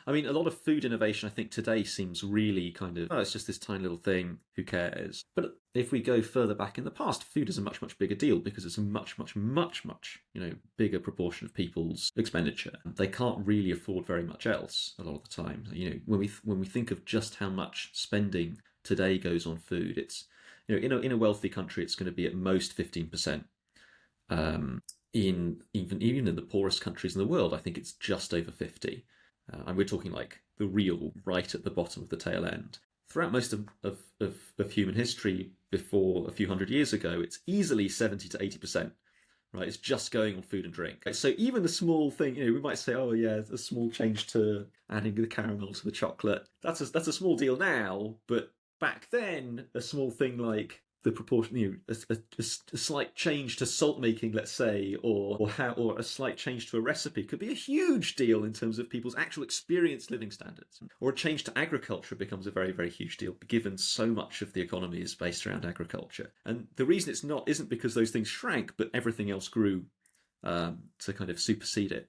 I mean, a lot of food innovation, I think today seems really kind of, oh, it's just this tiny little thing, who cares? But if we go further back in the past, food is a much, much bigger deal because it's a much, much, much, much, bigger proportion of people's expenditure. They can't really afford very much else a lot of the time. When we think of just how much spending today goes on food, it's, in a wealthy country, it's going to be at most 15%. In even in the poorest countries in the world, I think it's just over 50. And we're talking like the real right at the bottom of the tail end. Throughout most of human history, before a few hundred years ago, it's easily 70 to 80%. Right, it's just going on food and drink. So even the small thing, we might say, oh yeah, a small change to adding the caramel to the chocolate. That's a small deal now, but back then, a small thing like the proportion, a slight change to salt making, let's say, or a slight change to a recipe could be a huge deal in terms of people's actual experienced living standards. Or a change to agriculture becomes a very, very huge deal, given so much of the economy is based around agriculture. And the reason it's not isn't because those things shrank, but everything else grew to kind of supersede it.